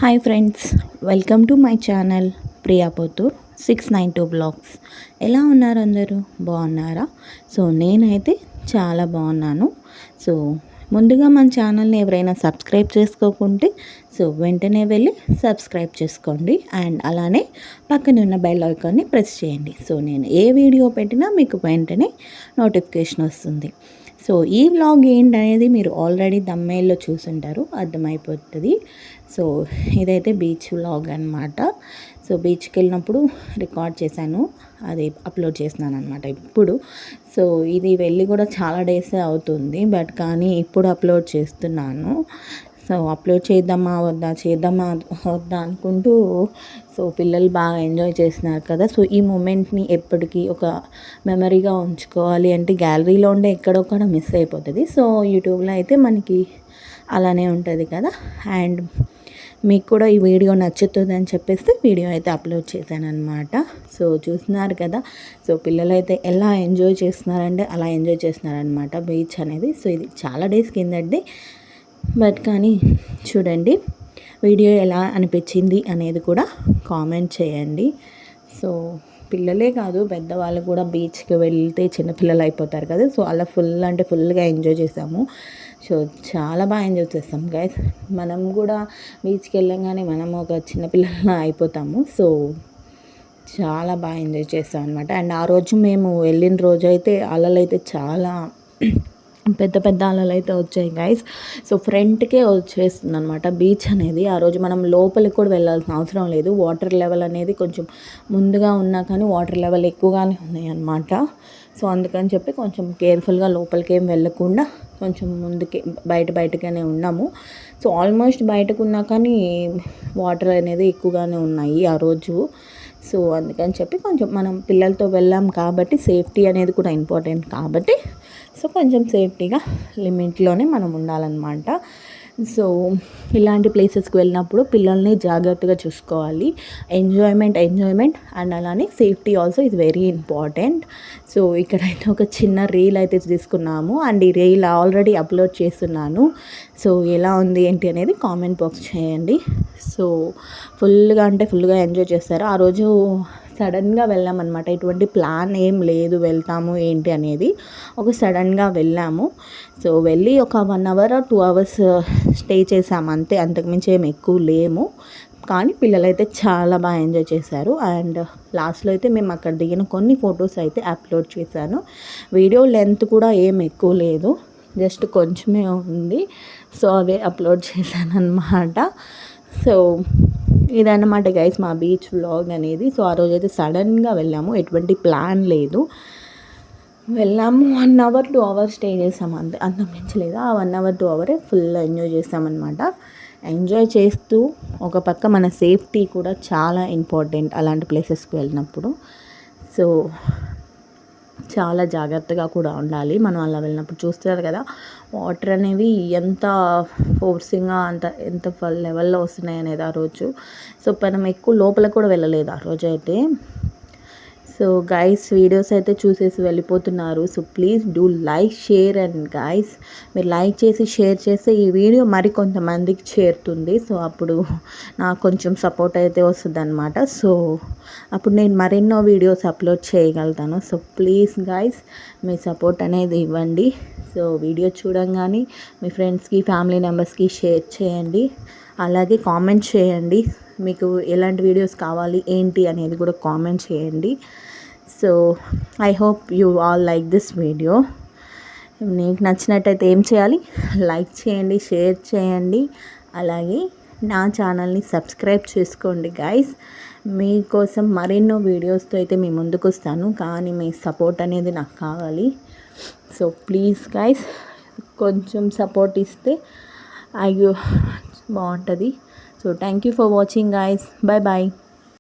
Hi friends, welcome to my channel Priya Pothur 692 blogs. ఎలా ఉన్నారు అందరూ? బాగున్నారా? సో నేనైతే చాలా బాగున్నాను. సో ముందుగా మన ఛానల్ని ఎవరైనా సబ్స్క్రైబ్ చేసుకోకుంటే వెంటనే వెళ్ళి సబ్స్క్రైబ్ చేసుకోండి. అండ్ అలానే పక్కన ఉన్న బెల్ ఐకాన్ని ప్రెస్ చేయండి. సో నేను ఏ వీడియో పెట్టినా మీకు వెంటనే నోటిఫికేషన్ వస్తుంది. సో ఈ వ్లాగ్ ఏంటనేది మీరు ఆల్రెడీ థంబ్నెయిల్లో చూసుంటారు, అర్థమైపోతుంది. సో ఇదైతే బీచ్ వ్లాగ్ అనమాట. సో బీచ్కి వెళ్ళినప్పుడు రికార్డ్ చేశాను, అది అప్లోడ్ చేస్తున్నాను అనమాట ఇప్పుడు. సో ఇది వెళ్ళి కూడా చాలా డేస్ అవుతుంది, బట్ కానీ ఇప్పుడు అప్లోడ్ చేస్తున్నాను. సో అప్లోడ్ చేద్దామా వద్దా అనుకుంటూ, సో పిల్లలు బాగా ఎంజాయ్ చేస్తున్నారు కదా. సో ఈ మూమెంట్ని ఎప్పటికీ ఒక మెమరీగా ఉంచుకోవాలి అంటే గ్యాలరీలో ఉండే ఎక్కడొక్కడ మిస్ అయిపోతుంది. సో యూట్యూబ్లో అయితే మనకి అలానే ఉంటుంది కదా. అండ్ మీకు కూడా ఈ వీడియో నచ్చుతుందని చెప్పేసి వీడియో అయితే అప్లోడ్ చేశాను అనమాట. సో చూస్తున్నారు కదా, సో పిల్లలు అయితే ఎలా ఎంజాయ్ చేస్తున్నారంటే అలా ఎంజాయ్ చేస్తున్నారనమాట బీచ్ అనేది. సో ఇది చాలా డేస్ కిందది, బట్ కానీ చూడండి వీడియో ఎలా అనిపించింది అనేది కూడా కామెంట్ చేయండి. సో పిల్లలే కాదు, పెద్దవాళ్ళు కూడా బీచ్కి వెళ్తే చిన్నపిల్లలు అయిపోతారు కదా. సో అలా ఫుల్గా ఎంజాయ్ చేసాము. సో చాలా బాగా ఎంజాయ్ చేస్తాం గైస్. మనం కూడా బీచ్కి వెళ్ళంగానే మనం ఒక చిన్నపిల్లలా అయిపోతాము. సో చాలా బాగా ఎంజాయ్ చేస్తాం అనమాట. అండ్ ఆ రోజు మేము వెళ్ళిన రోజు అయితే అలలు అయితే చాలా పెద్ద పెద్ద అలలు అయితే వచ్చాయి గైస్. సో ఫ్రంట్కే వచ్చేస్తుంది అనమాట బీచ్ అనేది. ఆ రోజు మనం లోపలికి కూడా వెళ్ళాల్సిన అవసరం లేదు. వాటర్ లెవెల్ అనేది కొంచెం ముందుగా ఉన్నా కానీ వాటర్ లెవెల్ ఎక్కువగానే ఉన్నాయి అనమాట. సో అందుకని చెప్పి కొంచెం కేర్ఫుల్గా లోపలికి ఏం వెళ్ళకుండా కొంచెం ముందుకి బయటగానే ఉన్నాము. సో ఆల్మోస్ట్ బయటకు ఉన్నా కానీ వాటర్ అనేది ఎక్కువగానే ఉన్నాయి ఆ రోజు. సో అందుకని చెప్పి కొంచెం మనం పిల్లలతో వెళ్ళాం కాబట్టి సేఫ్టీ అనేది కూడా ఇంపార్టెంట్ కాబట్టి సో కొంచెం సేఫ్టీగా లిమిట్లోనే మనం ఉండాలన్నమాట. సో ఇలాంటి ప్లేసెస్కి వెళ్ళినప్పుడు పిల్లల్ని జాగ్రత్తగా చూసుకోవాలి. ఎంజాయ్మెంట్ అండ్ అలానే safety also is very important. So ఇక్కడైతే ఒక చిన్న రీల్ అయితే తీసుకున్నాము, అండ్ ఈ రీల్ ఆల్రెడీ అప్లోడ్ చేస్తున్నాను. సో ఎలా ఉంది ఏంటి అనేది కామెంట్ బాక్స్ చేయండి. సో ఫుల్గా ఎంజాయ్ చేస్తారు. ఆ రోజు సడన్గా వెళ్ళామన్నమాట. ఎటువంటి ప్లాన్ ఏం లేదు వెళ్తాము ఏంటి అనేది, ఒక సడన్గా వెళ్ళాము. సో వెళ్ళి ఒక 1 hour or 2 hours స్టే చేసాము అంతే, అంతకుమించి ఏం ఎక్కువ లేము. కానీ పిల్లలైతే చాలా బాగా ఎంజాయ్ చేశారు. అండ్ లాస్ట్లో అయితే మేము అక్కడ దిగిన కొన్ని ఫొటోస్ అయితే అప్లోడ్ చేశాను. వీడియో లెంత్ కూడా ఏం ఎక్కువ లేదు, జస్ట్ కొంచెమే ఉంది. సో అవే అప్లోడ్ చేశాను అన్నమాట. సో ఇదన్నమాట గైస్ మా బీచ్ వ్లాగ్ అనేది. సో ఆ రోజైతే సడన్గా వెళ్ళాము, ఎటువంటి ప్లాన్ లేదు. వెళ్ళాము 1 hour 2 hours స్టే చేసాము అంతే, అంత మించలేదు. ఆ 1 hour 2 hour ఫుల్ ఎంజాయ్ చేసామన్నమాట. ఎంజాయ్ చేస్తూ ఒక పక్క మన సేఫ్టీ కూడా చాలా ఇంపార్టెంట్ అలాంటి ప్లేసెస్కి వెళ్ళినప్పుడు. సో చాలా జాగ్రత్తగా కూడా ఉండాలి మనం అలా వెళ్ళినప్పుడు. చూస్తారు కదా వాటర్ అనేవి ఎంత ఫోర్సింగ్గా ఎంత లెవెల్లో వస్తున్నాయి అనేది ఆ రోజు. సో మనం ఎక్కువ లోపలికి కూడా వెళ్ళలేదు ఆ రోజు అయితే. సో గైస్ వీడియోస్ అయితే చూసేసి వెళ్ళిపోతున్నారు. So please do like share and guys మీరు లైక్ చేసి షేర్ చేస్తే ఈ వీడియో మరి కొంతమందికి చేరుతుంది. సో అప్పుడు నాకు కొంచెం సపోర్ట్ అయితే వస్తుంది అనమాట. సో అప్పుడు నేను మరెన్నో వీడియోస్ అప్లోడ్ చేయగలుగుతాను. So please guys me support అనేది ఇవ్వండి. సో వీడియో చూడంగానే మీ ఫ్రెండ్స్కి ఫ్యామిలీ మెంబర్స్కి షేర్ చేయండి. అలాగే కామెంట్ చేయండి, మీకు ఎలాంటి వీడియోస్ కావాలి ఏంటి అనేది కూడా కామెంట్ చేయండి. So I hope you all like this video. మీకు నచ్చినట్టయితే ఏం చేయాలి, లైక్ చేయండి, షేర్ చేయండి, అలాగే నా ఛానల్ని సబ్స్క్రైబ్ చేసుకోండి గైస్. మీకోసం మరెన్నో వీడియోస్తో అయితే మీ ముందుకు వస్తాను, కానీ మీ సపోర్ట్ అనేది నాకు కావాలి. సో ప్లీజ్ గైస్ కొంచెం సపోర్ట్ ఇస్తే అయ్యో బాగుంటుంది. So thank you for watching guys. Bye.